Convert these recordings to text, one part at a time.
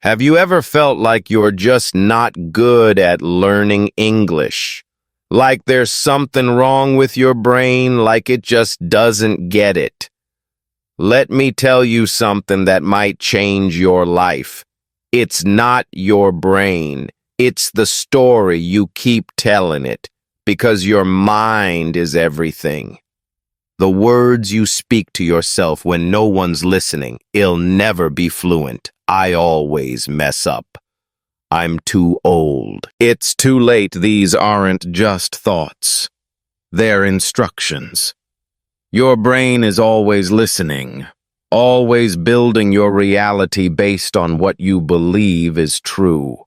Have you ever felt like you're just not good at learning English? Like there's something wrong with your brain, like it just doesn't get it? Let me tell you something that might change your life. It's not your brain. It's the story you keep telling it, because your mind is everything. The words you speak to yourself when no one's listening, it'll never be fluent. I always mess up. I'm too old. It's too late. These aren't just thoughts. They're instructions. Your brain is always listening, always building your reality based on what you believe is true.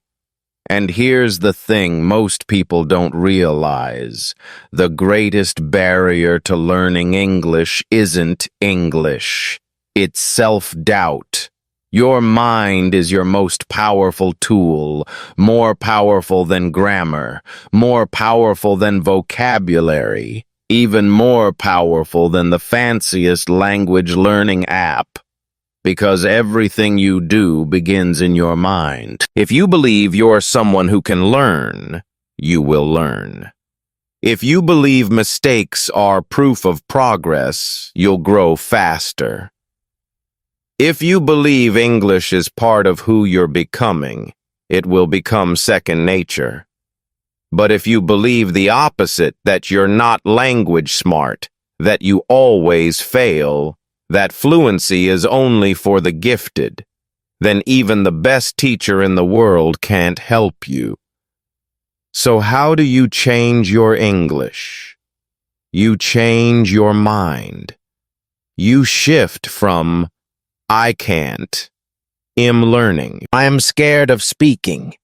And here's the thing most people don't realize. The greatest barrier to learning English isn't English. It's self-doubt. Your mind is your most powerful tool, more powerful than grammar, more powerful than vocabulary, even more powerful than the fanciest language learning app. Because everything you do begins in your mind. If you believe you're someone who can learn, you will learn. If you believe mistakes are proof of progress, you'll grow faster. If you believe English is part of who you're becoming, it will become second nature. But if you believe the opposite, that you're not language smart, that you always fail, that fluency is only for the gifted, then even the best teacher in the world can't help you. So how do you change your English? You change your mind. You shift from I can't, I'm learning, I am scared of speaking,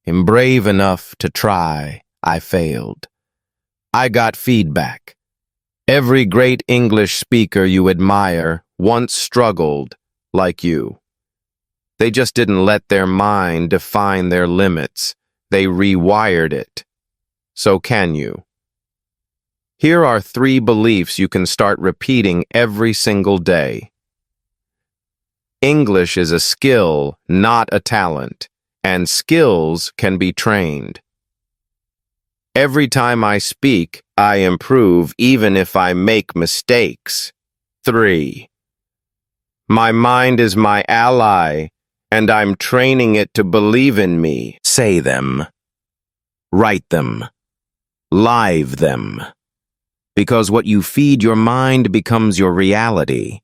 I'm brave enough to try, I failed, I got feedback. Every great English speaker you admire once struggled like you. They just didn't let their mind define their limits. They rewired it. So can you? Here are 3 beliefs you can start repeating every single day. English is a skill, not a talent, and skills can be trained. Every time I speak, I improve even if I make mistakes. 3. My mind is my ally, and I'm training it to believe in me. Say them. Write them. Live them. Because what you feed your mind becomes your reality.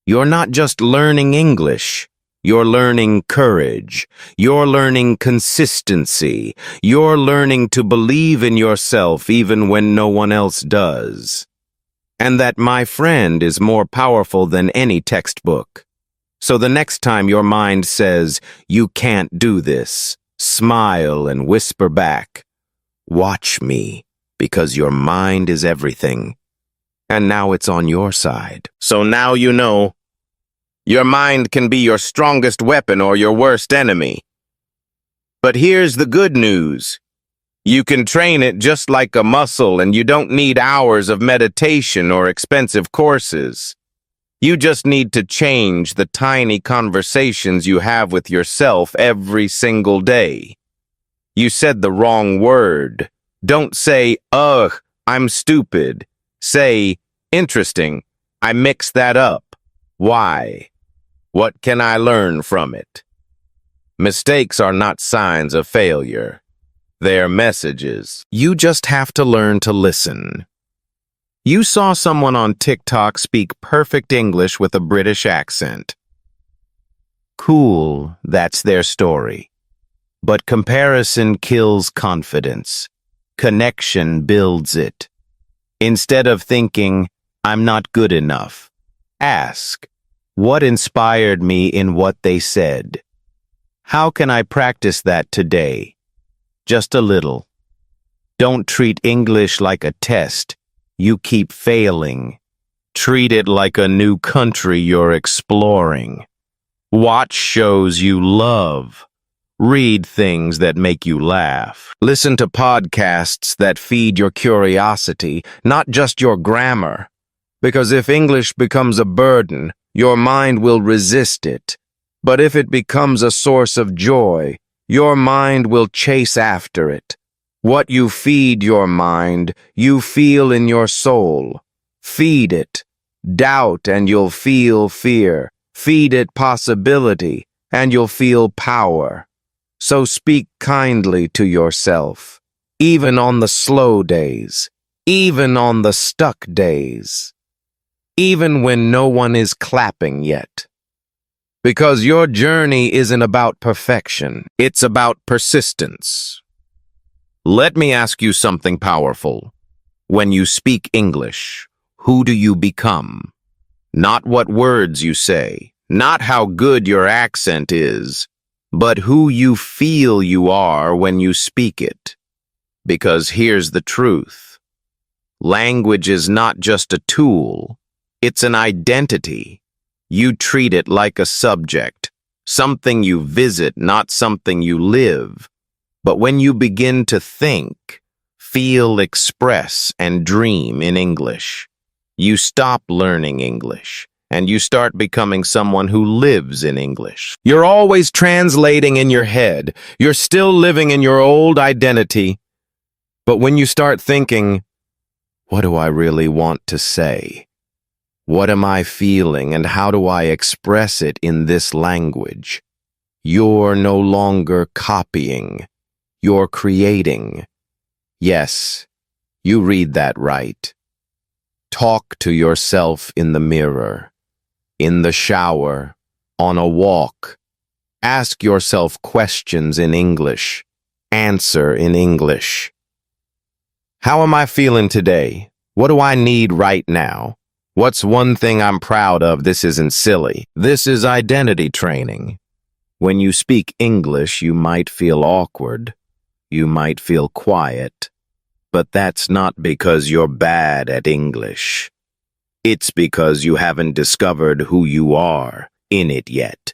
You're not just learning English. You're learning courage. You're learning consistency. You're learning to believe in yourself even when no one else does. And that, my friend, is more powerful than any textbook. So the next time your mind says, you can't do this, smile and whisper back, watch me, because your mind is everything. And now it's on your side. So now you know. Your mind can be your strongest weapon or your worst enemy. But here's the good news. You can train it just like a muscle, and you don't need hours of meditation or expensive courses. You just need to change the tiny conversations you have with yourself every single day. You said the wrong word. Don't say, ugh, I'm stupid. Say, interesting, I mixed that up. Why? What can I learn from it? Mistakes are not signs of failure. They're messages. You just have to learn to listen. You saw someone on TikTok speak perfect English with a British accent. Cool, that's their story. But comparison kills confidence. Connection builds it. Instead of thinking, I'm not good enough, ask, what inspired me in what they said? How can I practice that today? Just a little. Don't treat English like a test. You keep failing. Treat it like a new country you're exploring. Watch shows you love. Read things that make you laugh. Listen to podcasts that feed your curiosity, not just your grammar. Because if English becomes a burden, your mind will resist it. But if it becomes a source of joy, your mind will chase after it. What you feed your mind, you feel in your soul. Feed it doubt and you'll feel fear. Feed it possibility and you'll feel power. So speak kindly to yourself, even on the slow days, even on the stuck days, even when no one is clapping yet. Because your journey isn't about perfection, it's about persistence. Let me ask you something powerful. When you speak English, who do you become? Not what words you say, not how good your accent is, but who you feel you are when you speak it. Because here's the truth. Language is not just a tool, it's an identity. You treat it like a subject, something you visit, not something you live. But when you begin to think, feel, express, and dream in English, you stop learning English, and you start becoming someone who lives in English. You're always translating in your head. You're still living in your old identity. But when you start thinking, what do I really want to say? What am I feeling, and how do I express it in this language? You're no longer copying. You're creating. Yes, you read that right. Talk to yourself in the mirror, in the shower, on a walk. Ask yourself questions in English. Answer in English. How am I feeling today? What do I need right now? What's one thing I'm proud of? This isn't silly. This is identity training. When you speak English, you might feel awkward. You might feel quiet. But that's not because you're bad at English. It's because you haven't discovered who you are in it yet.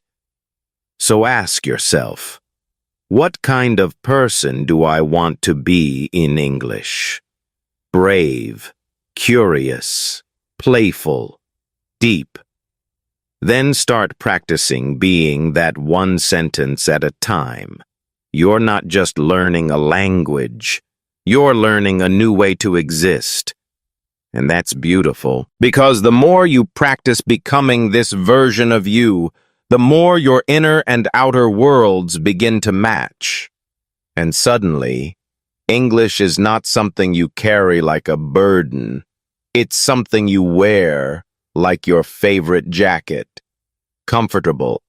So ask yourself, what kind of person do I want to be in English? Brave, curious, playful, deep. Then start practicing being that one sentence at a time. You're not just learning a language. You're learning a new way to exist. And that's beautiful, because the more you practice becoming this version of you, the more your inner and outer worlds begin to match. And suddenly, English is not something you carry like a burden. It's something you wear like your favorite jacket. Comfortable,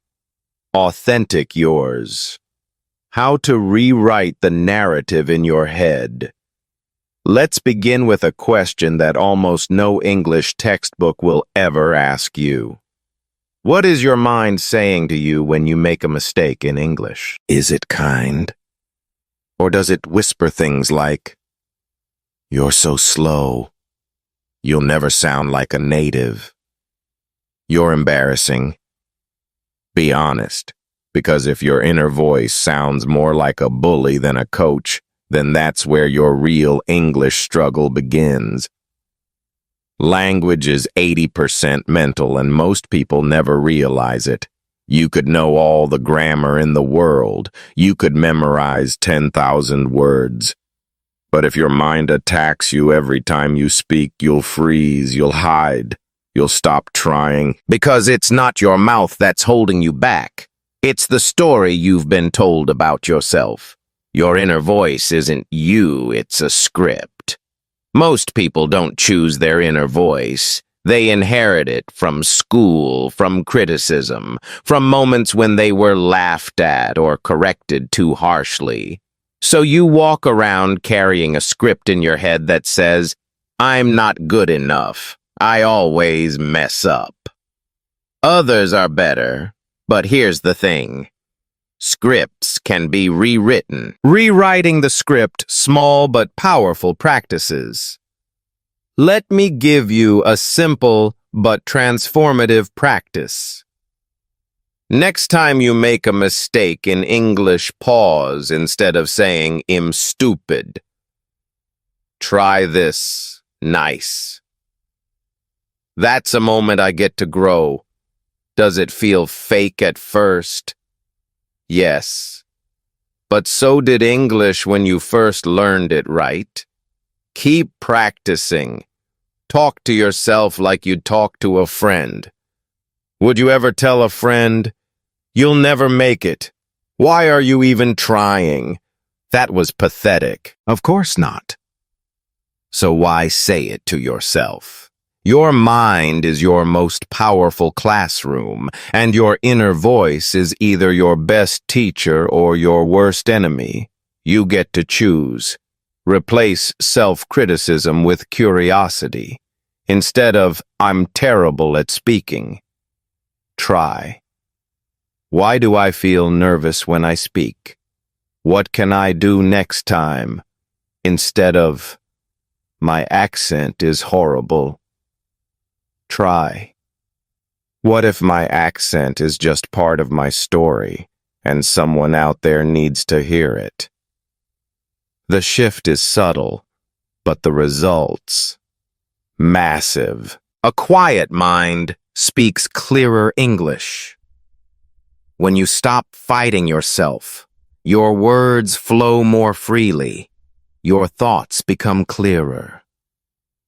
authentic yours. How to rewrite the narrative in your head. Let's begin with a question that almost no English textbook will ever ask you. What is your mind saying to you when you make a mistake in English? Is it kind? Or does it whisper things like, "You're so slow. You'll never sound like a native. You're embarrassing"? Be honest, because if your inner voice sounds more like a bully than a coach, then that's where your real English struggle begins. Language is 80% mental, and most people never realize it. You could know all the grammar in the world. You could memorize 10,000 words. But if your mind attacks you every time you speak, you'll freeze, you'll hide, you'll stop trying. Because it's not your mouth that's holding you back. It's the story you've been told about yourself. Your inner voice isn't you, it's a script. Most people don't choose their inner voice. They inherit it from school, from criticism, from moments when they were laughed at or corrected too harshly. So you walk around carrying a script in your head that says, "I'm not good enough. I always mess up. Others are better." But here's the thing. Scripts can be rewritten. Rewriting the script, small but powerful practices. Let me give you a simple but transformative practice. Next time you make a mistake in English, pause instead of saying, "I'm stupid." Try this. Nice. That's a moment I get to grow. Does it feel fake at first? Yes. But so did English when you first learned it, right? Keep practicing. Talk to yourself like you'd talk to a friend. Would you ever tell a friend, "You'll never make it. Why are you even trying?" That was pathetic. Of course not. So why say it to yourself? Your mind is your most powerful classroom, and your inner voice is either your best teacher or your worst enemy. You get to choose. Replace self-criticism with curiosity. Instead of, "I'm terrible at speaking," try. Why do I feel nervous when I speak? What can I do next time? Instead of, "My accent is horrible." Try. What if my accent is just part of my story, and someone out there needs to hear it? The shift is subtle, but the results, massive. A quiet mind speaks clearer English. When you stop fighting yourself, your words flow more freely. Your thoughts become clearer.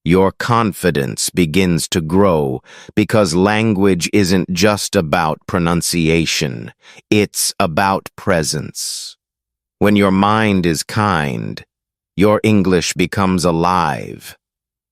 Your confidence begins to grow because language isn't just about pronunciation. It's about presence. When your mind is kind, your English becomes alive.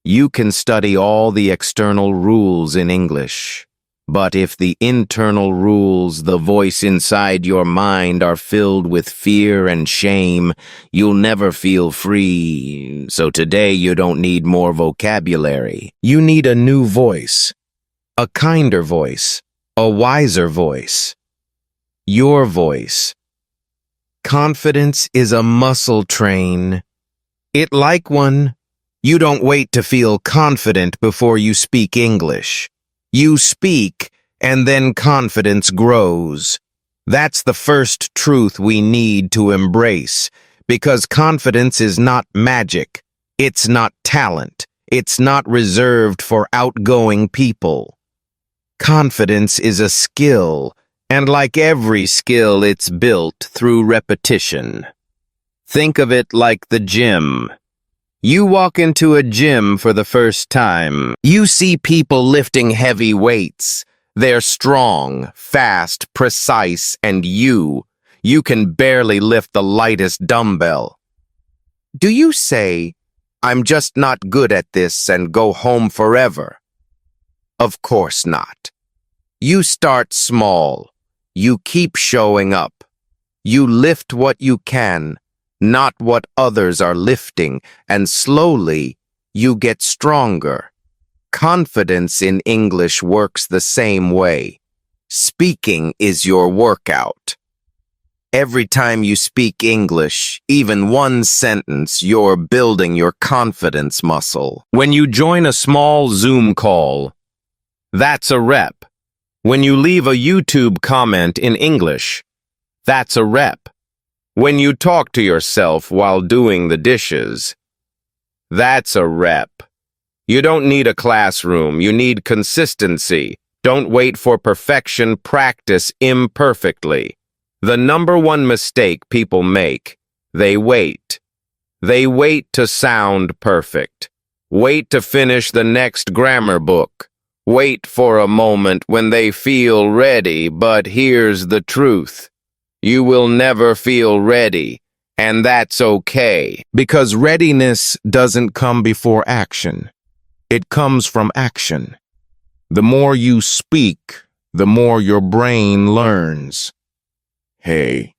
You can study all the external rules in English, but if the internal rules, the voice inside your mind, are filled with fear and shame, you'll never feel free. So today you don't need more vocabulary. You need a new voice, a kinder voice, a wiser voice. Your voice. Confidence is a muscle train. It like one. You don't wait to feel confident before you speak English. You speak, and then confidence grows. That's the first truth we need to embrace, because confidence is not magic. It's not talent. It's not reserved for outgoing people. Confidence is a skill, and like every skill, it's built through repetition. Think of it like the gym. You walk into a gym for the first time. You see people lifting heavy weights. They're strong, fast, precise, and you can barely lift the lightest dumbbell. Do you say, "I'm just not good at this," and go home forever? Of course not. You start small. You keep showing up. You lift what you can, not what others are lifting, and slowly you get stronger. Confidence in English works the same way. Speaking is your workout. Every time you speak English, even one sentence, you're building your confidence muscle. When you join a small Zoom call, that's a rep. When you leave a YouTube comment in English, that's a rep. When you talk to yourself while doing the dishes, that's a rep. You don't need a classroom, you need consistency. Don't wait for perfection, practice imperfectly. The number one mistake people make, they wait. They wait to sound perfect. Wait to finish the next grammar book. Wait for a moment when they feel ready, but here's the truth. You will never feel ready, and that's okay. Because readiness doesn't come before action. It comes from action. The more you speak, the more your brain learns. Hey,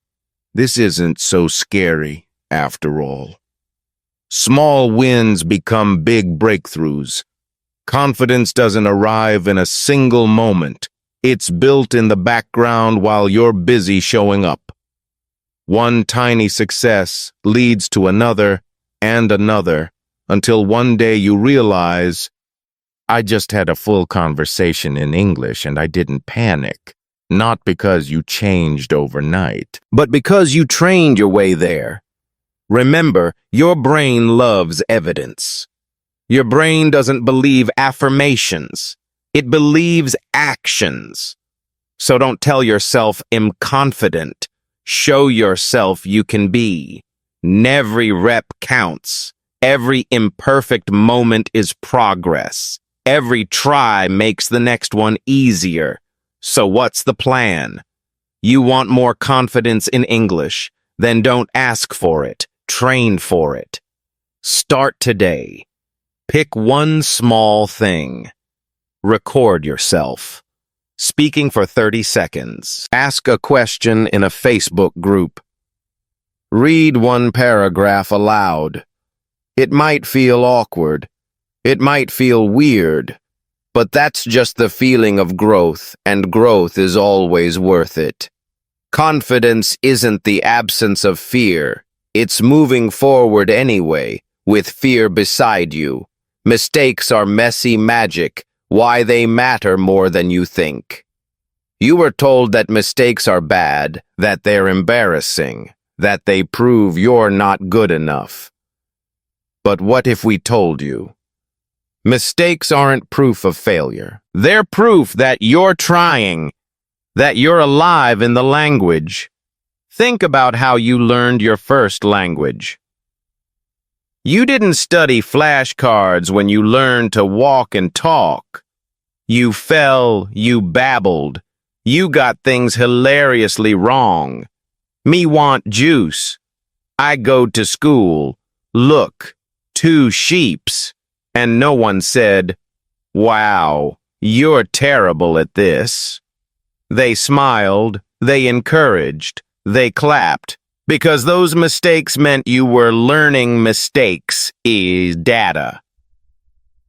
this isn't so scary, after all. Small wins become big breakthroughs. Confidence doesn't arrive in a single moment. It's built in the background while you're busy showing up. One tiny success leads to another and another, until one day you realize, I just had a full conversation in English and I didn't panic. Not because you changed overnight, but because you trained your way there. Remember, your brain loves evidence. Your brain doesn't believe affirmations. It believes actions. So don't tell yourself I'm confident. Show yourself you can be. Every rep counts. Every imperfect moment is progress. Every try makes the next one easier. So what's the plan? You want more confidence in English? Then don't ask for it. Train for it. Start today. Pick one small thing. Record yourself. Speaking for 30 seconds. Ask a question in a Facebook group. Read one paragraph aloud. It might feel awkward. It might feel weird. But that's just the feeling of growth, and growth is always worth it. Confidence isn't the absence of fear. It's moving forward anyway, with fear beside you. Mistakes are messy magic. Why they matter more than you think. You were told that mistakes are bad, that they're embarrassing, that they prove you're not good enough. But what if we told you? Mistakes aren't proof of failure. They're proof that you're trying, that you're alive in the language. Think about how you learned your first language. You didn't study flashcards when you learned to walk and talk. You fell, you babbled. You got things hilariously wrong. Me want juice. I go to school. Look, 2 sheeps. And no one said, "Wow, you're terrible at this." They smiled, they encouraged, they clapped. Because those mistakes meant you were learning. Mistakes is data.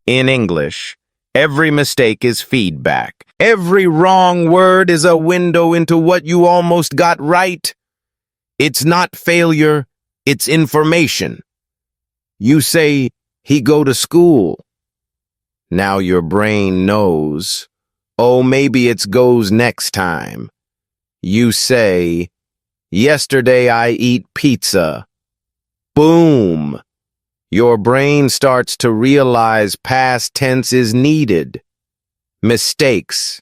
In English, every mistake is feedback. Every wrong word is a window into what you almost got right. It's not failure, it's information. You say, he go to school. Now your brain knows. Oh, maybe it's goes next time. You say, yesterday I eat pizza. Boom! Your brain starts to realize past tense is needed. Mistakes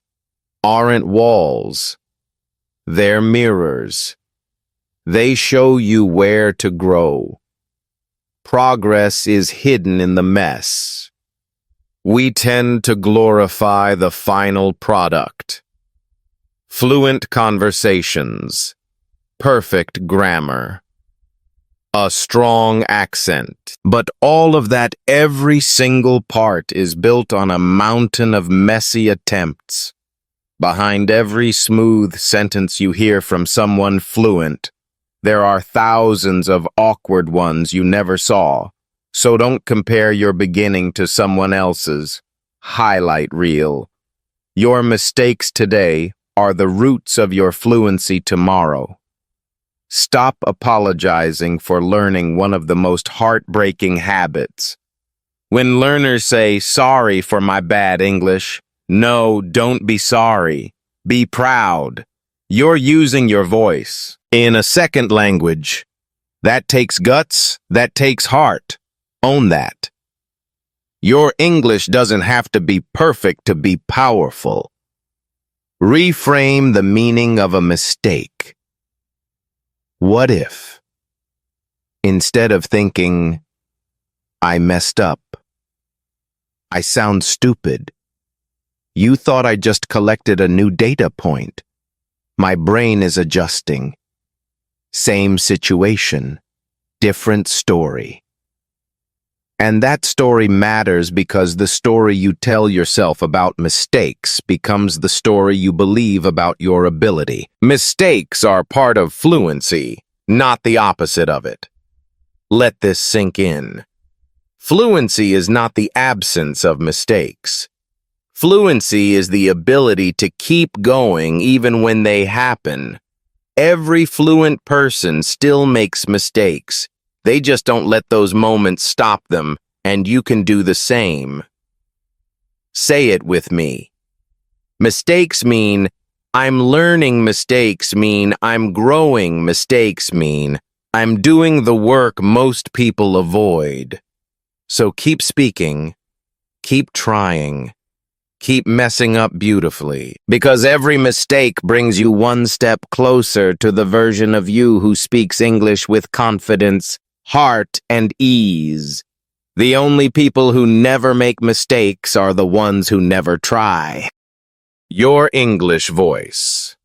aren't walls. They're mirrors. They show you where to grow. Progress is hidden in the mess. We tend to glorify the final product. Fluent conversations. Perfect grammar, a strong accent. But all of that, every single part, is built on a mountain of messy attempts. Behind every smooth sentence you hear from someone fluent, there are thousands of awkward ones you never saw. So don't compare your beginning to someone else's highlight reel. Your mistakes today are the roots of your fluency tomorrow. Stop apologizing for learning one of the most heartbreaking habits. When learners say, "Sorry for my bad English," no, don't be sorry. Be proud. You're using your voice in a second language. That takes guts, that takes heart. Own that. Your English doesn't have to be perfect to be powerful. Reframe the meaning of a mistake. What if, instead of thinking, "I messed up, I sound stupid," you thought, "I just collected a new data point. My brain is adjusting. Same situation, different story." And that story matters because the story you tell yourself about mistakes becomes the story you believe about your ability. Mistakes are part of fluency, not the opposite of it. Let this sink in. Fluency is not the absence of mistakes. Fluency is the ability to keep going even when they happen. Every fluent person still makes mistakes. They just don't let those moments stop them, and you can do the same. Say it with me. Mistakes mean I'm learning. Mistakes mean I'm growing. Mistakes mean I'm doing the work most people avoid. So keep speaking, keep trying, Keep messing up beautifully, because every mistake brings you one step closer to the version of you who speaks English with confidence, heart, and ease. The only people who never make mistakes are the ones who never try. Your English voice.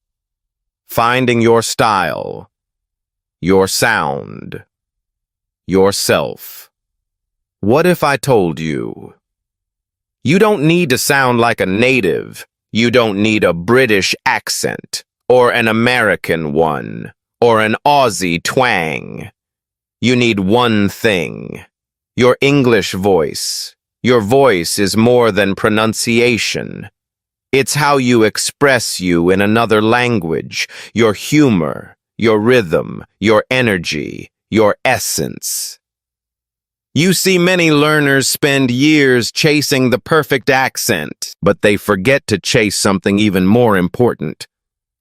Finding your style, your sound, yourself. What if I told you? You don't need to sound like a native. You don't need a British accent, or an American one, or an Aussie twang. You need one thing. Your English voice. Your voice is more than pronunciation. It's how you express you in another language, your humor, your rhythm, your energy, your essence. You see many learners spend years chasing the perfect accent, but they forget to chase something even more important: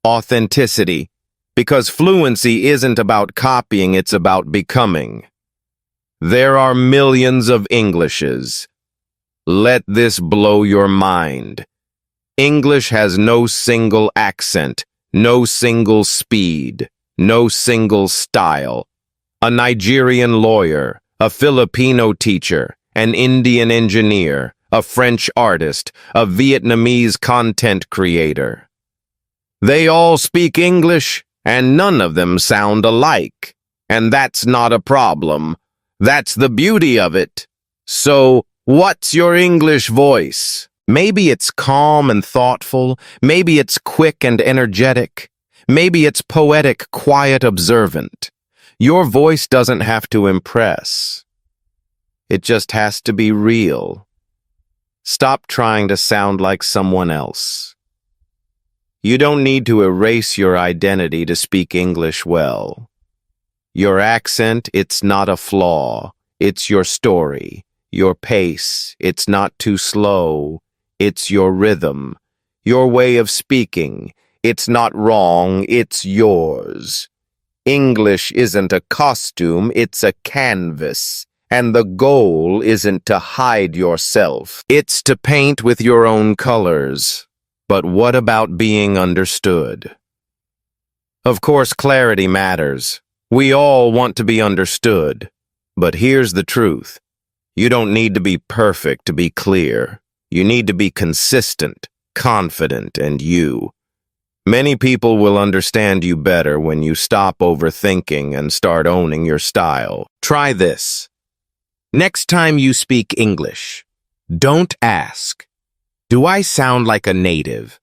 authenticity. Because fluency isn't about copying, it's about becoming. There are millions of Englishes. Let this blow your mind. English has no single accent, no single speed, no single style. A Nigerian lawyer, a Filipino teacher, an Indian engineer, a French artist, a Vietnamese content creator. They all speak English, and none of them sound alike. And that's not a problem. That's the beauty of it. So, what's your English voice? Maybe it's calm and thoughtful. Maybe it's quick and energetic. Maybe it's poetic, quiet, observant. Your voice doesn't have to impress. It just has to be real. Stop trying to sound like someone else. You don't need to erase your identity to speak English well. Your accent, it's not a flaw. It's your story. Your pace, it's not too slow. It's your rhythm. Your way of speaking, it's not wrong. It's yours. English isn't a costume, it's a canvas. And the goal isn't to hide yourself. It's to paint with your own colors. But what about being understood? Of course, clarity matters. We all want to be understood. But here's the truth. You don't need to be perfect to be clear. You need to be consistent, confident, and you. Many people will understand you better when you stop overthinking and start owning your style. Try this. Next time you speak English, don't ask, "Do I sound like a native?"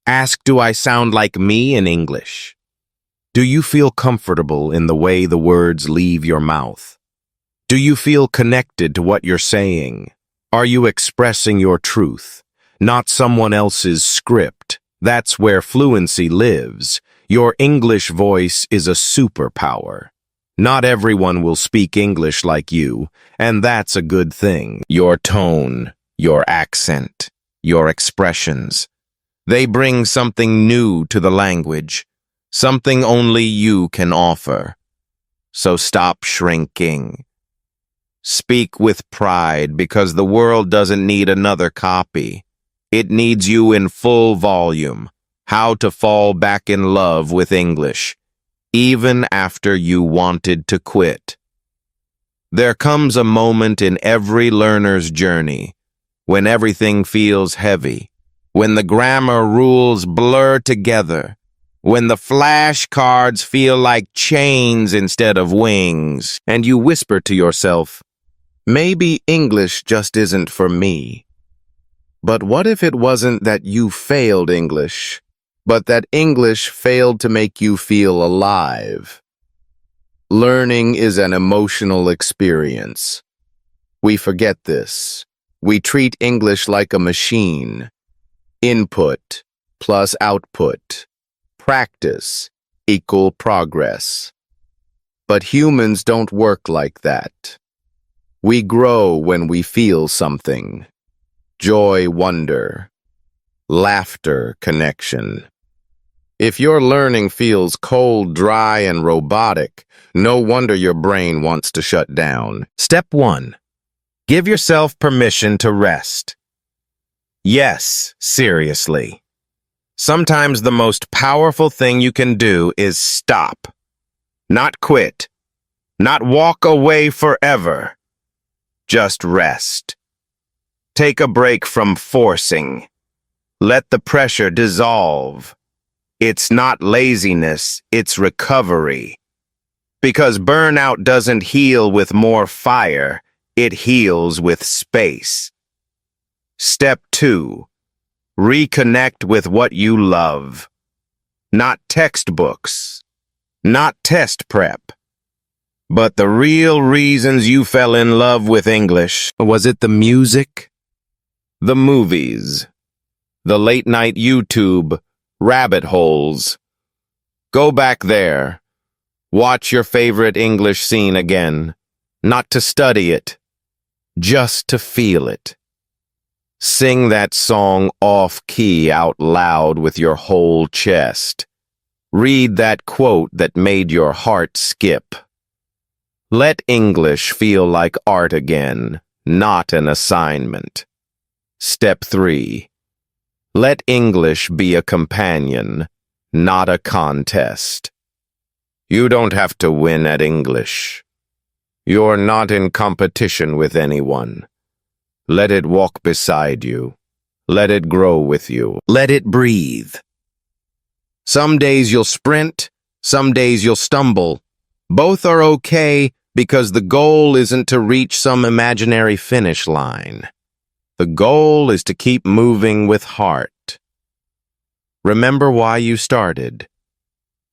Ask, "Do I sound like me in English?" Do you feel comfortable in the way the words leave your mouth? Do you feel connected to what you're saying? Are you expressing your truth, not someone else's script? That's where fluency lives. Your English voice is a superpower. Not everyone will speak English like you, and that's a good thing. Your tone, your accent, your expressions, they bring something new to the language, something only you can offer. So stop shrinking. Speak with pride, because the world doesn't need another copy. It needs you in full volume. How to fall back in love with English, even after you wanted to quit. There comes a moment in every learner's journey when everything feels heavy, when the grammar rules blur together, when the flashcards feel like chains instead of wings, and you whisper to yourself, "Maybe English just isn't for me." But what if it wasn't that you failed English, but that English failed to make you feel alive? Learning is an emotional experience. We forget this. We treat English like a machine. Input plus output. Practice equal progress. But humans don't work like that. We grow when we feel something. Joy, wonder. Laughter, connection. If your learning feels cold, dry, and robotic, no wonder your brain wants to shut down. Step 1. Give yourself permission to rest. Yes, seriously. Sometimes the most powerful thing you can do is stop. Not quit. Not walk away forever. Just rest. Take a break from forcing. Let the pressure dissolve. It's not laziness, it's recovery. Because burnout doesn't heal with more fire, it heals with space. Step 2. Reconnect with what you love. Not textbooks, not test prep, but the real reasons you fell in love with English. Was it the music? The movies? The late-night YouTube rabbit holes? Go back there. Watch your favorite English scene again. Not to study it, just to feel it. Sing that song off-key out loud with your whole chest. Read that quote that made your heart skip. Let English feel like art again, not an assignment. Step 3. Let English be a companion, not a contest. You don't have to win at English. You're not in competition with anyone. Let it walk beside you. Let it grow with you. Let it breathe. Some days you'll sprint, some days you'll stumble. Both are okay because the goal isn't to reach some imaginary finish line. The goal is to keep moving with heart. Remember why you started.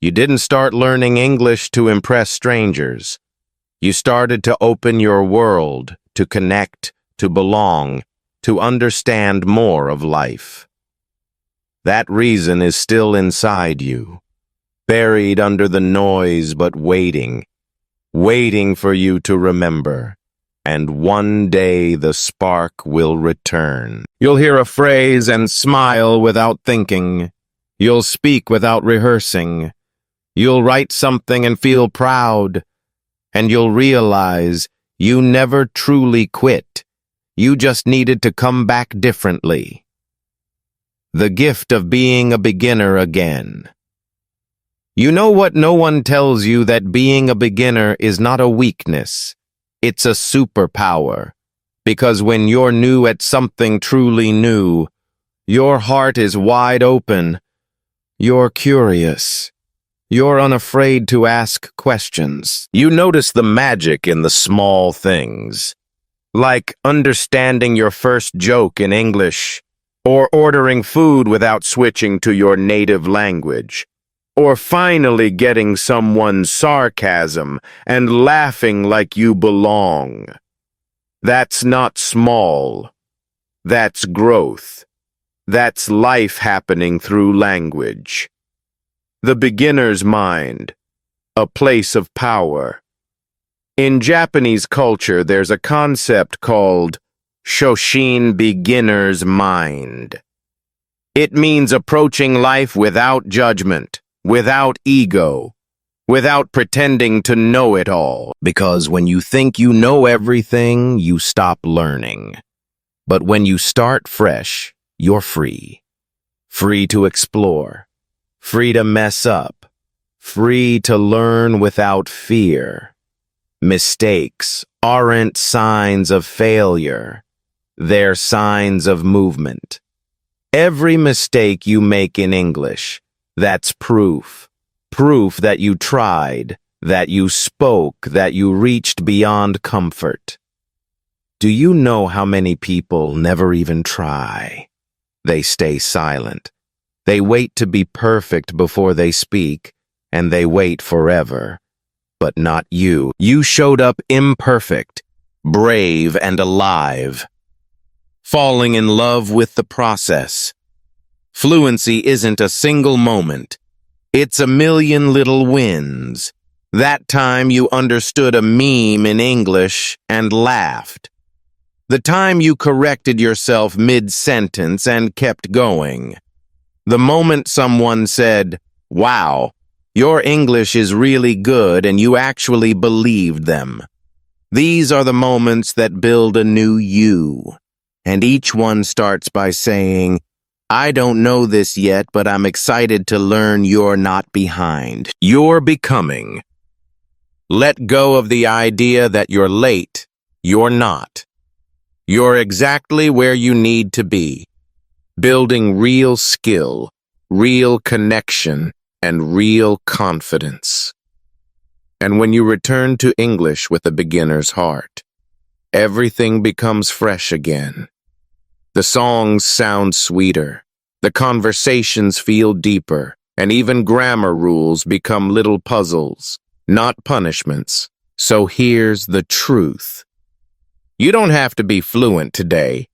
You didn't start learning English to impress strangers. You started to open your world, to connect, to belong, to understand more of life. That reason is still inside you, buried under the noise but waiting for you to remember. And one day the spark will return. You'll hear a phrase and smile without thinking. You'll speak without rehearsing. You'll write something and feel proud. And you'll realize you never truly quit. You just needed to come back differently. The gift of being a beginner again. You know what no one tells you, that being a beginner is not a weakness. It's a superpower. Because when you're new at something truly new, your heart is wide open. You're curious. You're unafraid to ask questions. You notice the magic in the small things. Like understanding your first joke in English, or ordering food without switching to your native language, or finally getting someone's sarcasm and laughing like you belong. That's not small. That's growth. That's life happening through language. The beginner's mind, a place of power. In Japanese culture, there's a concept called Shoshin, beginner's mind. It means approaching life without judgment, without ego, without pretending to know it all. Because when you think you know everything, you stop learning. But when you start fresh, you're free. Free to explore, free to mess up, free to learn without fear. Mistakes aren't signs of failure. They're signs of movement. Every mistake you make in English, that's proof. Proof that you tried, that you spoke, that you reached beyond comfort. Do you know how many people never even try? They stay silent. They wait to be perfect before they speak, and they wait forever. But not you. You showed up imperfect, brave and alive, falling in love with the process. Fluency isn't a single moment. It's a million little wins. That time you understood a meme in English and laughed. The time you corrected yourself mid-sentence and kept going. The moment someone said, "Wow, your English is really good," and you actually believed them. These are the moments that build a new you. and each one starts by saying, "I don't know this yet, but I'm excited to learn you're not behind. You're becoming." Let go of the idea that you're late. You're not. You're exactly where you need to be, building real skill, real connection, and real confidence. And when you return to English with a beginner's heart, everything becomes fresh again. The songs sound sweeter, the conversations feel deeper, and even grammar rules become little puzzles, not punishments. So here's the truth. You don't have to be fluent today.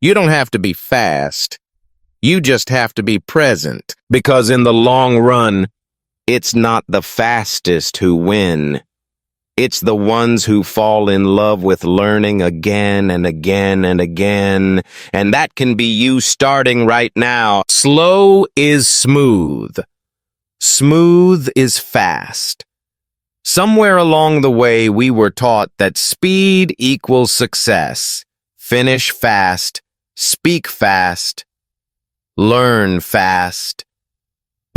You don't have to be fast. You just have to be present, because in the long run, it's not the fastest who win. It's the ones who fall in love with learning again and again and again. And that can be you starting right now. Slow is smooth. Smooth is fast. Somewhere along the way, we were taught that speed equals success. Finish fast, speak fast, learn fast.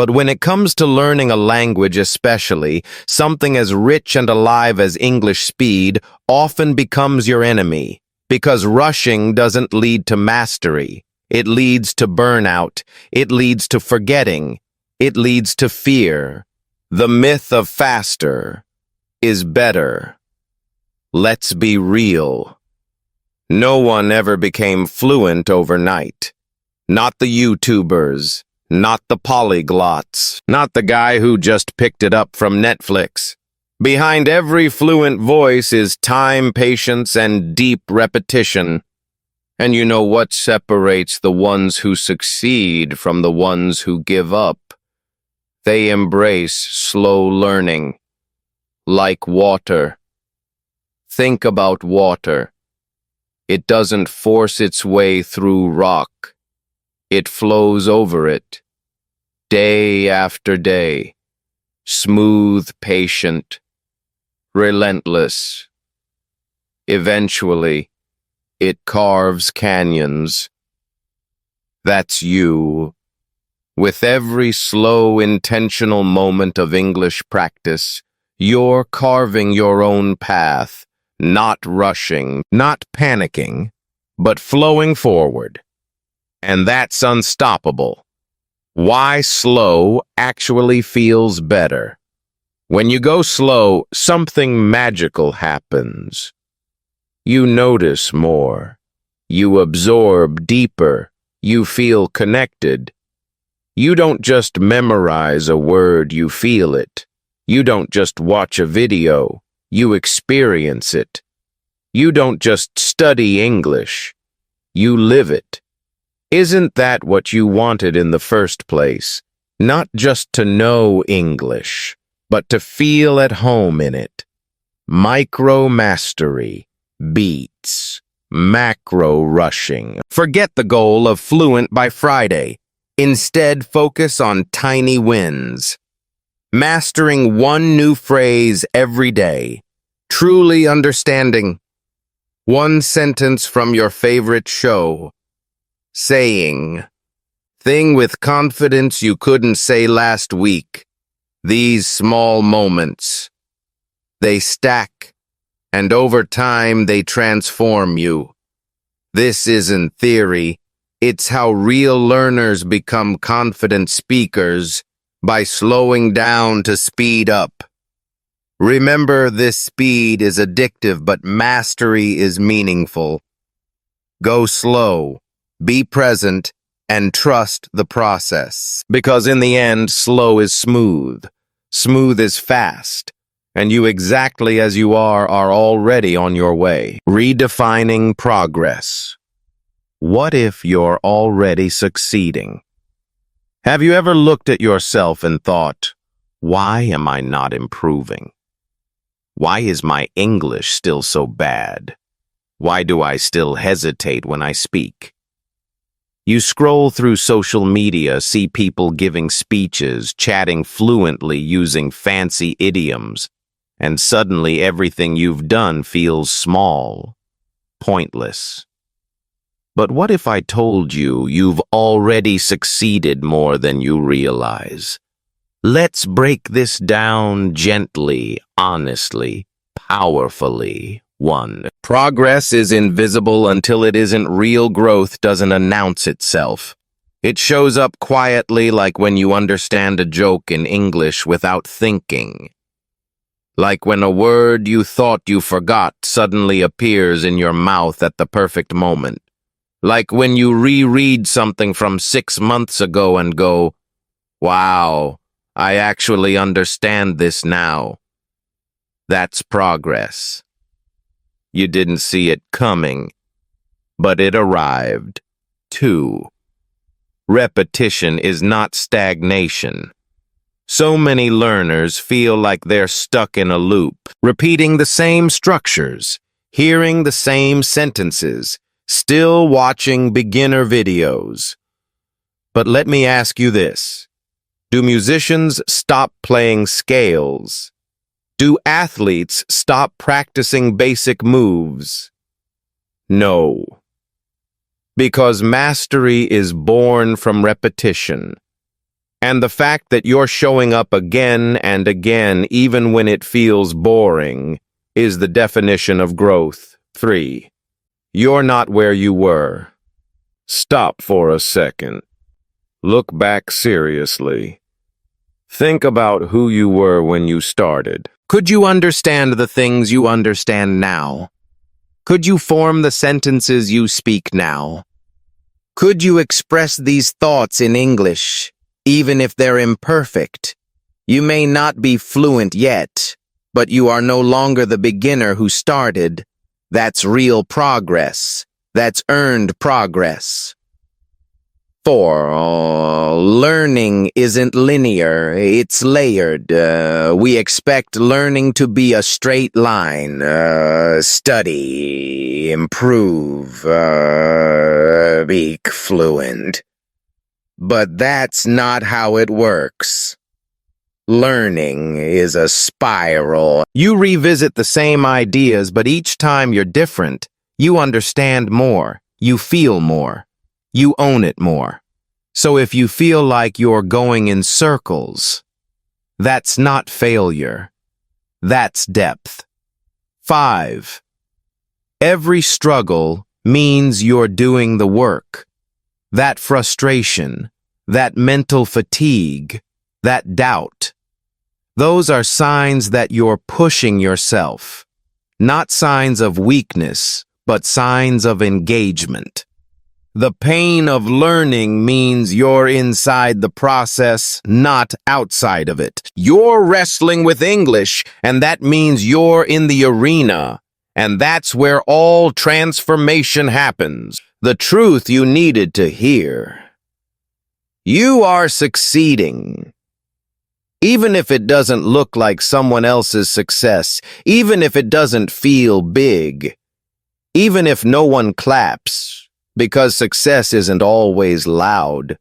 But when it comes to learning a language especially, something as rich and alive as English speed often becomes your enemy, because rushing doesn't lead to mastery. It leads to burnout. It leads to forgetting. It leads to fear. The myth of faster is better. Let's be real. No one ever became fluent overnight. Not the YouTubers. Not the polyglots, not the guy who just picked it up from Netflix. Behind every fluent voice is time, patience, and deep repetition. And you know what separates the ones who succeed from the ones who give up? They embrace slow learning, like water. Think about water. It doesn't force its way through rock. It flows over it, day after day, smooth, patient, relentless. Eventually, it carves canyons. That's you. With every slow, intentional moment of English practice, you're carving your own path, not rushing, not panicking, but flowing forward. And that's unstoppable. Why slow actually feels better. When you go slow, something magical happens. You notice more. You absorb deeper. You feel connected. You don't just memorize a word, you feel it. You don't just watch a video, you experience it. You don't just study English, you live it. Isn't that what you wanted in the first place? Not just to know English, but to feel at home in it. Micro-mastery beats macro-rushing. Forget the goal of fluent by Friday. Instead, focus on tiny wins. Mastering one new phrase every day. Truly understanding one sentence from your favorite show. Saying thing with confidence you couldn't say last week. These small moments, they stack, and over time they transform you. This isn't theory, it's how real learners become confident speakers, by slowing down to speed up. Remember, this speed is addictive, but mastery is meaningful. Go slow. Be present and trust the process. Because in the end, slow is smooth. Smooth is fast. And you exactly as you are already on your way. Redefining progress. What if you're already succeeding? Have you ever looked at yourself and thought, why am I not improving? Why is my English still so bad? Why do I still hesitate when I speak? You scroll through social media, see people giving speeches, chatting fluently using fancy idioms, and suddenly everything you've done feels small, pointless. But what if I told you you've already succeeded more than you realize? Let's break this down gently, honestly, powerfully. 1. Progress is invisible until it isn't. Real growth doesn't announce itself. It shows up quietly, like when you understand a joke in English without thinking. Like when a word you thought you forgot suddenly appears in your mouth at the perfect moment. Like when you reread something from 6 months ago and go, "Wow, I actually understand this now." That's progress. You didn't see it coming, but it arrived. 2. Repetition is not stagnation. So many learners feel like they're stuck in a loop, repeating the same structures, hearing the same sentences, still watching beginner videos. But let me ask you this. Do musicians stop playing scales? Do athletes stop practicing basic moves? No. Because mastery is born from repetition. And the fact that you're showing up again and again, even when it feels boring, is the definition of growth. 3. You're not where you were. Stop for a second. Look back seriously. Think about who you were when you started. Could you understand the things you understand now? Could you form the sentences you speak now? Could you express these thoughts in English, even if they're imperfect? You may not be fluent yet, but you are no longer the beginner who started. That's real progress. That's earned progress. 4. Learning isn't linear, it's layered. We expect learning to be a straight line. Study, improve, be fluent. But that's not how it works. Learning is a spiral. You revisit the same ideas, but each time you're different. You understand more. You feel more. You own it more. So if you feel like you're going in circles, that's not failure. That's depth. 5. Every struggle means you're doing the work. That frustration, that mental fatigue, that doubt. Those are signs that you're pushing yourself. Not signs of weakness, but signs of engagement. The pain of learning means you're inside the process, not outside of it. You're wrestling with English, and that means you're in the arena. And that's where all transformation happens. The truth you needed to hear. You are succeeding. Even if it doesn't look like someone else's success, even if it doesn't feel big, even if no one claps, because success isn't always loud.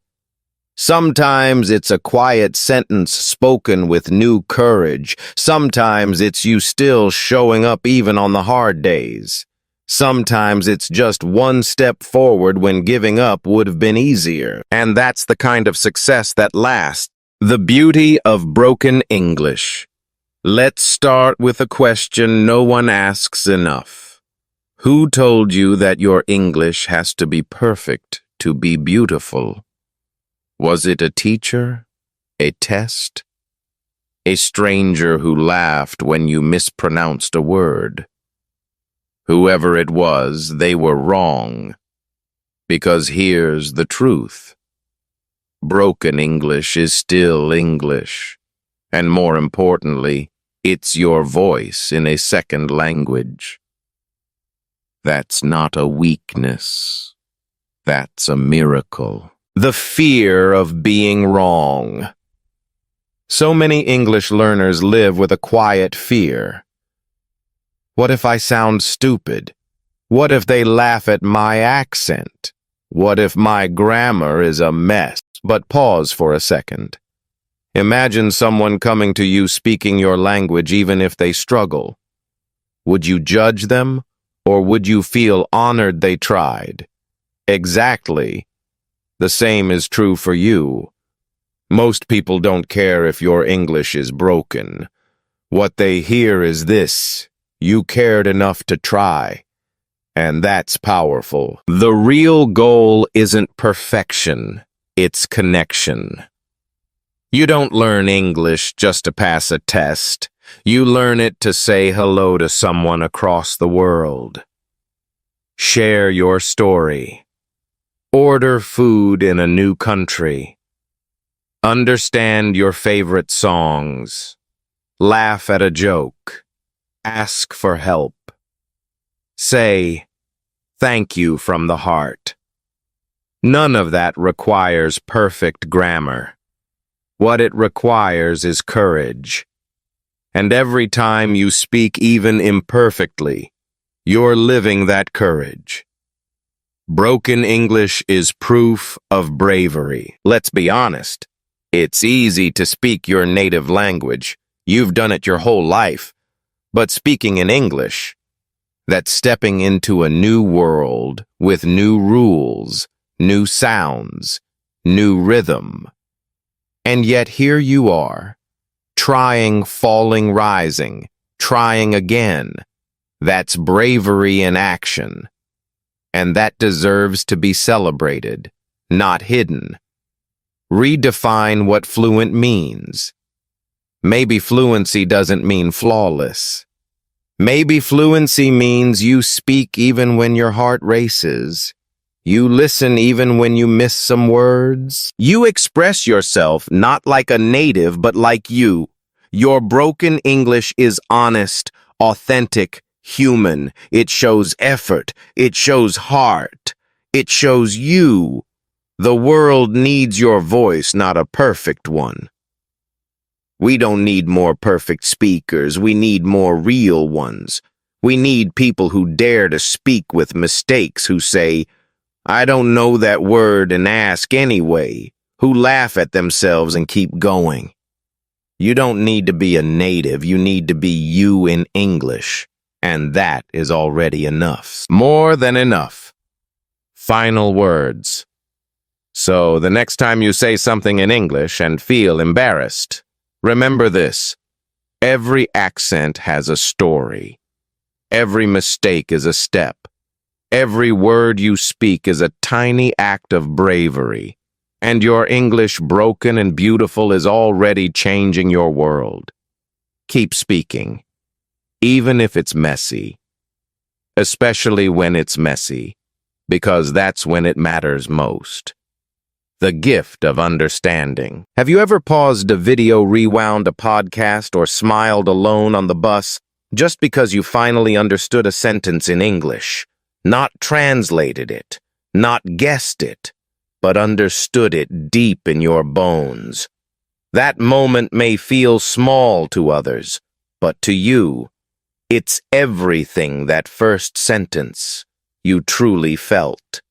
Sometimes it's a quiet sentence spoken with new courage. Sometimes it's you still showing up even on the hard days. Sometimes it's just one step forward when giving up would have been easier. And that's the kind of success that lasts. The beauty of broken English. Let's start with a question no one asks enough. Who told you that your English has to be perfect to be beautiful? Was it a teacher? A test? A stranger who laughed when you mispronounced a word? Whoever it was, they were wrong. Because here's the truth. Broken English is still English. And more importantly, it's your voice in a second language. That's not a weakness. That's a miracle. The fear of being wrong. So many English learners live with a quiet fear. What if I sound stupid? What if they laugh at my accent? What if my grammar is a mess? But pause for a second. Imagine someone coming to you speaking your language even if they struggle. Would you judge them? Or would you feel honored they tried? Exactly. The same is true for you. Most people don't care if your English is broken. What they hear is this: you cared enough to try. And that's powerful. The real goal isn't perfection, it's connection. You don't learn English just to pass a test. You learn it to say hello to someone across the world. Share your story. Order food in a new country. Understand your favorite songs. Laugh at a joke. Ask for help. Say, "Thank you" from the heart. None of that requires perfect grammar. What it requires is courage. And every time you speak even imperfectly, you're living that courage. Broken English is proof of bravery. Let's be honest. It's easy to speak your native language. You've done it your whole life. But speaking in English, that's stepping into a new world with new rules, new sounds, new rhythm. And yet here you are, trying, falling, rising, trying again. That's bravery in action. And that deserves to be celebrated, not hidden. Redefine what fluent means. Maybe fluency doesn't mean flawless. Maybe fluency means you speak even when your heart races. You listen even when you miss some words. You express yourself not like a native, but like you. Your broken English is honest, authentic, human. It shows effort. It shows heart. It shows you. The world needs your voice, not a perfect one. We don't need more perfect speakers. We need more real ones. We need people who dare to speak with mistakes, who say, "I don't know that word," and ask anyway, who laugh at themselves and keep going. You don't need to be a native. You need to be you in English. And that is already enough. More than enough. Final words. So the next time you say something in English and feel embarrassed, remember this: every accent has a story. Every mistake is a step. Every word you speak is a tiny act of bravery. And your English, broken and beautiful, is already changing your world. Keep speaking, even if it's messy. Especially when it's messy, because that's when it matters most. The gift of understanding. Have you ever paused a video, rewound a podcast, or smiled alone on the bus just because you finally understood a sentence in English? Not translated it, not guessed it, but understood it deep in your bones. That moment may feel small to others, but to you, it's everything that first sentence you truly felt.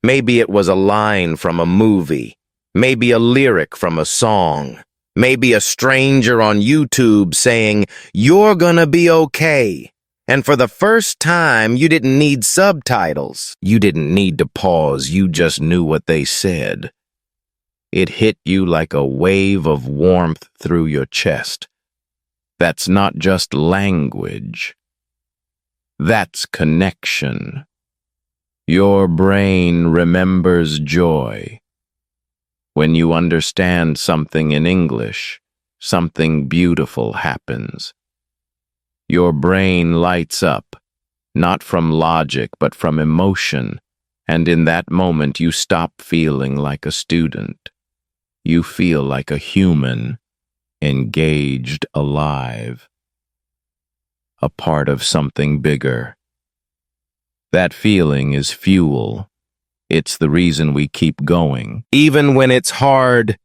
Maybe it was a line from a movie, maybe a lyric from a song, maybe a stranger on YouTube saying, "You're gonna be okay." And for the first time, you didn't need subtitles. You didn't need to pause. You just knew what they said. It hit you like a wave of warmth through your chest. That's not just language. That's connection. Your brain remembers joy. When you understand something in English, something beautiful happens. Your brain lights up, not from logic, but from emotion, and in that moment you stop feeling like a student. You feel like a human, engaged, alive, a part of something bigger. That feeling is fuel. It's the reason we keep going. Even when it's hard,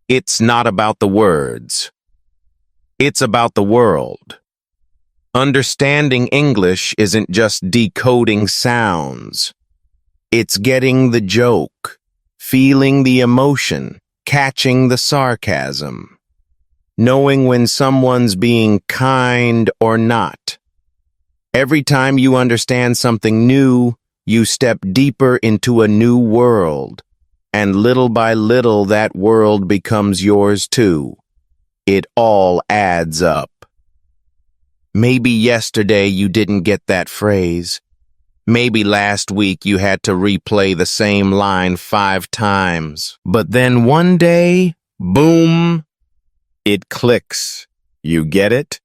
it's not about the words. It's about the world. Understanding English isn't just decoding sounds. It's getting the joke, feeling the emotion, catching the sarcasm, knowing when someone's being kind or not. Every time you understand something new, You step deeper into a new world, and little by little that world becomes yours too. It all adds up. Maybe yesterday you didn't get that phrase. Maybe last week you had to replay the same line 5 times. But then one day, boom, it clicks. You get it?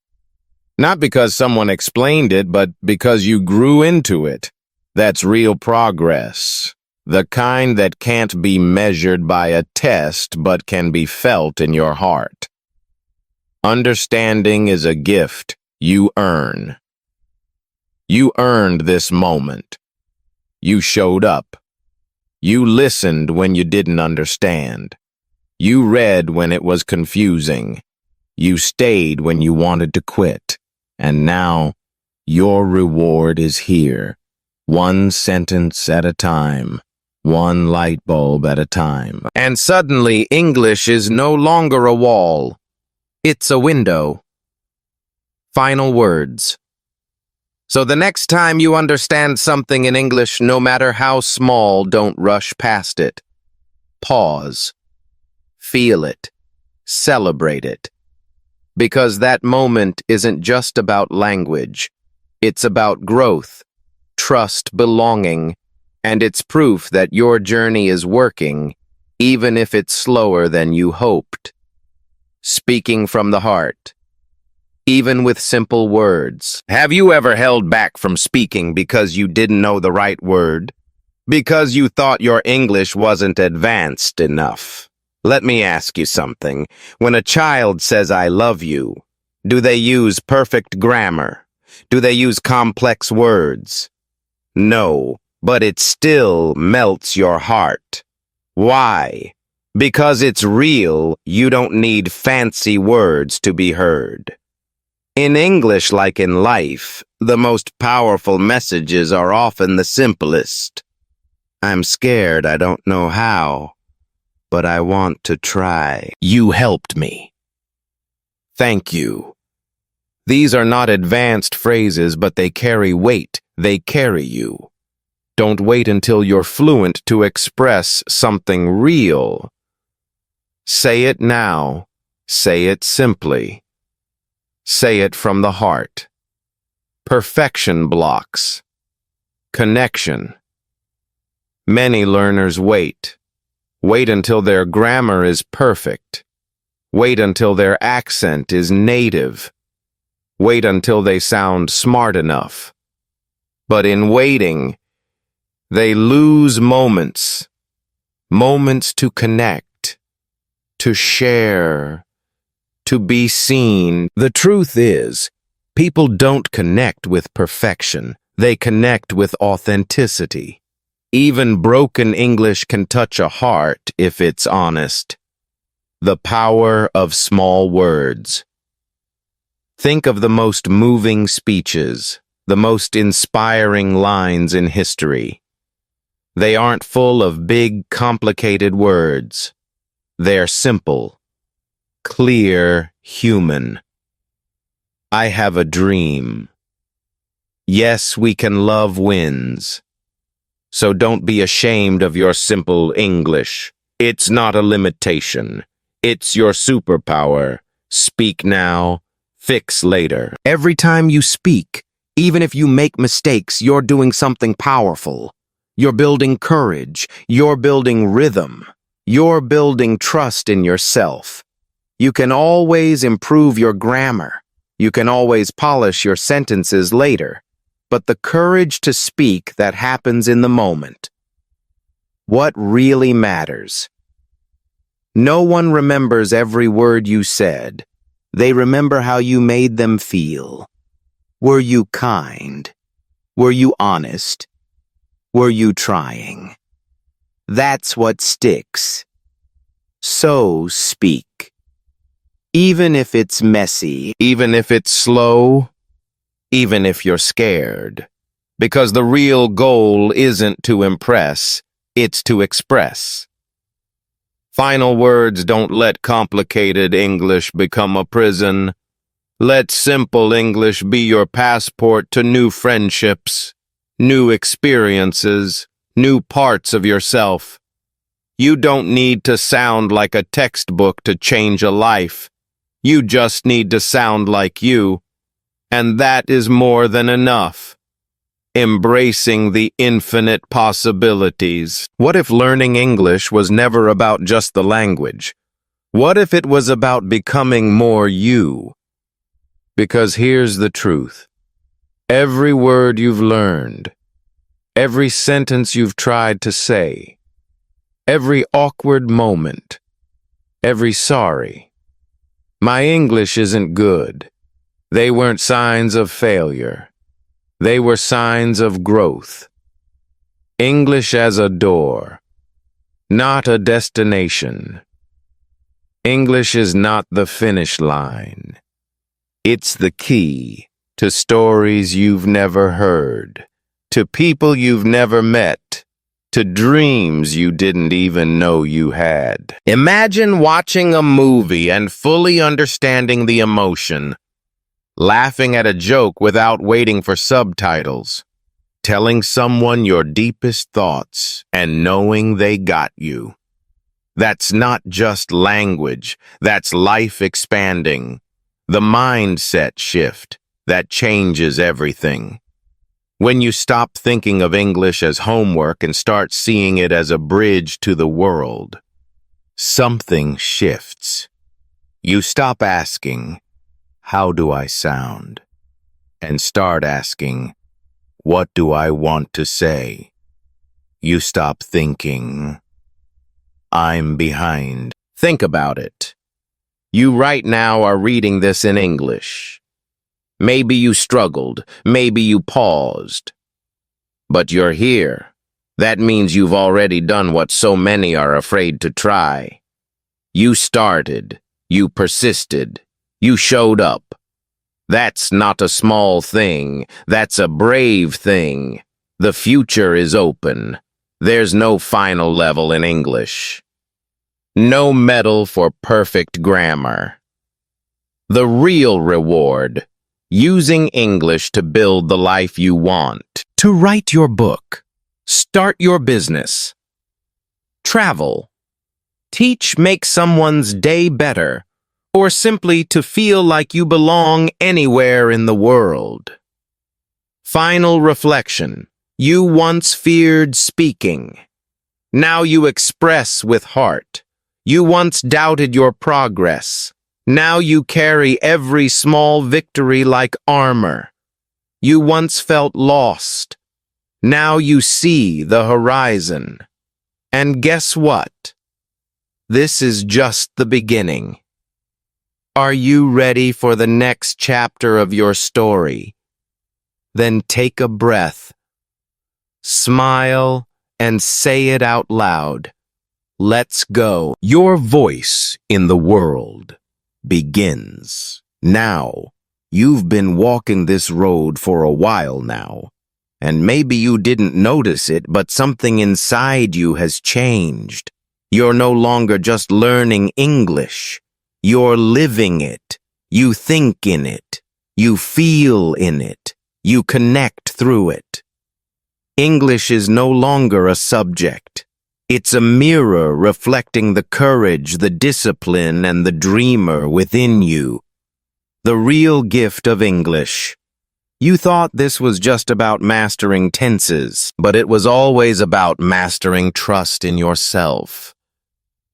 Not because someone explained it, but because you grew into it. That's real progress. The kind that can't be measured by a test, but can be felt in your heart. Understanding is a gift you earn. You earned this moment. You showed up. You listened when you didn't understand. You read when it was confusing. You stayed when you wanted to quit. And now, your reward is here. One sentence at a time. One light bulb at a time. And suddenly, English is no longer a wall. It's a window. Final words. So the next time you understand something in English, no matter how small, don't rush past it. Pause. Feel it. Celebrate it. Because that moment isn't just about language. It's about growth, trust, belonging, and it's proof that your journey is working, even if it's slower than you hoped. Speaking from the heart. Even with simple words. Have you ever held back from speaking because you didn't know the right word? Because you thought your English wasn't advanced enough? Let me ask you something. When a child says, "I love you," do they use perfect grammar? Do they use complex words? No, but it still melts your heart. Why? Because it's real, you don't need fancy words to be heard. In English, like in life, the most powerful messages are often the simplest. I'm scared, I don't know how, but I want to try. You helped me. Thank you. These are not advanced phrases, but they carry weight. They carry you. Don't wait until you're fluent to express something real. Say it now. Say it simply. Say it from the heart. Perfection blocks. Connection. Many learners wait. Wait until their grammar is perfect. Wait until their accent is native. Wait until they sound smart enough. But in waiting, they lose moments. Moments to connect, to share, to be seen. The truth is, people don't connect with perfection. They connect with authenticity. Even broken English can touch a heart if it's honest. The power of small words. Think of the most moving speeches, the most inspiring lines in history. They aren't full of big, complicated words. They're simple. Clear, human. I have a dream. Yes, we can love wins. So don't be ashamed of your simple English. It's not a limitation. It's your superpower. Speak now, fix later. Every time you speak, even if you make mistakes, you're doing something powerful. You're building courage. You're building rhythm. You're building trust in yourself. You can always improve your grammar. You can always polish your sentences later. But the courage to speak that happens in the moment. What really matters? No one remembers every word you said. They remember how you made them feel. Were you kind? Were you honest? Were you trying? That's what sticks. So speak. Even if it's messy, even if it's slow, even if you're scared. Because the real goal isn't to impress, it's to express. Final words: don't let complicated English become a prison. Let simple English be your passport to new friendships, new experiences, new parts of yourself. You don't need to sound like a textbook to change a life. You just need to sound like you, and that is more than enough. Embracing the infinite possibilities. What if learning English was never about just the language? What if it was about becoming more you? Because here's the truth. Every word you've learned, every sentence you've tried to say, every awkward moment, every sorry. My English isn't good. They weren't signs of failure. They were signs of growth. English as a door, not a destination. English is not the finish line. It's the key to stories you've never heard, to people you've never met, to dreams you didn't even know you had. Imagine watching a movie and fully understanding the emotion, laughing at a joke without waiting for subtitles, telling someone your deepest thoughts and knowing they got you. That's not just language, that's life expanding, the mindset shift that changes everything. When you stop thinking of English as homework and start seeing it as a bridge to the world, something shifts. You stop asking, "How do I sound?" and start asking, "What do I want to say?" You stop thinking, "I'm behind." Think about it. You right now are reading this in English. Maybe you struggled, maybe you paused. But you're here. That means you've already done what so many are afraid to try. You started, you persisted, you showed up. That's not a small thing, that's a brave thing. The future is open. There's no final level in English. No medal for perfect grammar. The real reward, using English to build the life you want. To write your book, start your business, travel, teach, make someone's day better, or simply to feel like you belong anywhere in the world. Final reflection. You once feared speaking. Now you express with heart. You once doubted your progress. Now you carry every small victory like armor. You once felt lost. Now you see the horizon. And guess what? This is just the beginning. Are you ready for the next chapter of your story? Then take a breath, smile, and say it out loud. Let's go. Your voice in the world begins now. You've been walking this road for a while now, and maybe you didn't notice it, but something inside you has changed. You're no longer just learning English. You're living it. You think in it. You feel in it. You connect through it. English is no longer a subject. It's a mirror reflecting the courage, the discipline, and the dreamer within you. The real gift of English. You thought this was just about mastering tenses, but it was always about mastering trust in yourself.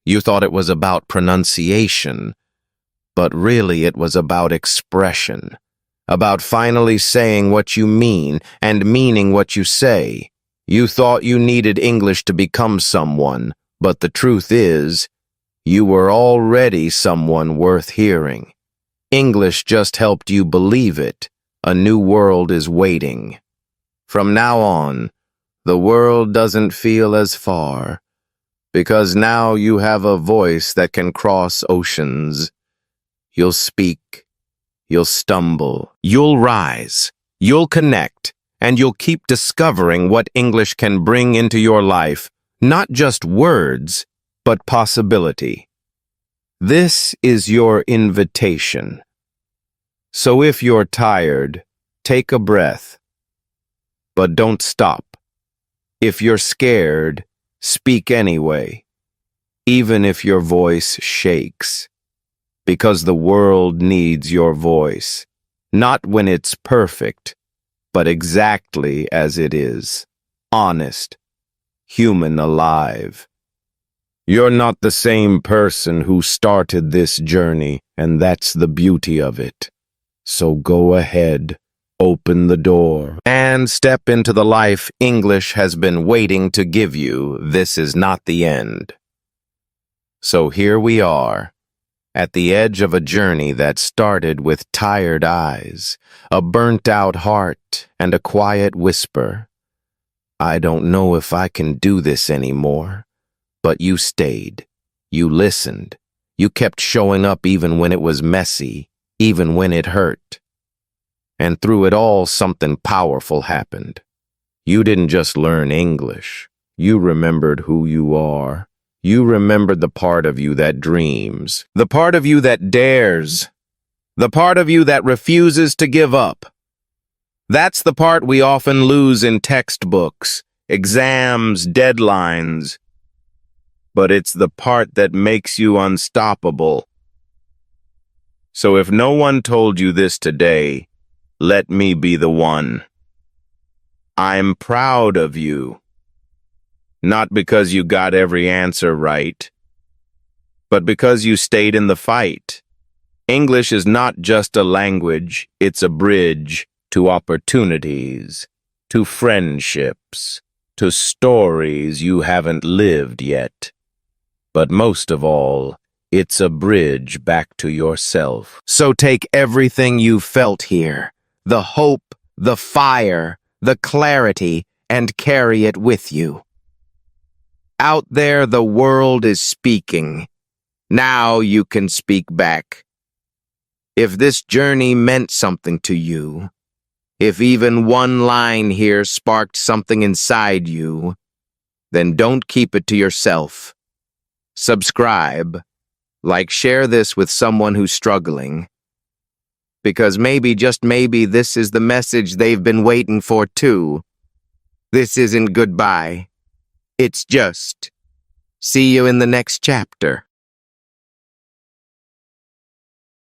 You thought it was about pronunciation, but really it was about expression, about finally saying what you mean and meaning what you say. You thought you needed English to become someone, but the truth is, you were already someone worth hearing. English just helped you believe it. A new world is waiting. From now on, the world doesn't feel as far, because now you have a voice that can cross oceans. You'll speak, you'll stumble, you'll rise, you'll connect, and you'll keep discovering what English can bring into your life, not just words, but possibility. This is your invitation. So if you're tired, take a breath. But don't stop. If you're scared, speak anyway, even if your voice shakes, because the world needs your voice, not when it's perfect, but exactly as it is, honest, human, alive. You're not the same person who started this journey, and that's the beauty of it. So go ahead, open the door, and step into the life English has been waiting to give you. This is not the end. So here we are, at the edge of a journey that started with tired eyes, a burnt-out heart, and a quiet whisper. I don't know if I can do this anymore. But you stayed. You listened. You kept showing up even when it was messy, even when it hurt. And through it all, something powerful happened. You didn't just learn English. You remembered who you are. You remembered the part of you that dreams, the part of you that dares, the part of you that refuses to give up. That's the part we often lose in textbooks, exams, deadlines. But it's the part that makes you unstoppable. So if no one told you this today, let me be the one. I'm proud of you. Not because you got every answer right, but because you stayed in the fight. English is not just a language, it's a bridge to opportunities, to friendships, to stories you haven't lived yet. But most of all, it's a bridge back to yourself. So take everything you felt here, the hope, the fire, the clarity, and carry it with you. Out there, the world is speaking. Now you can speak back. If this journey meant something to you, if even one line here sparked something inside you, then don't keep it to yourself. Subscribe, share this with someone who's struggling. Because maybe, just maybe, this is the message they've been waiting for too. This isn't goodbye. It's just, see you in the next chapter.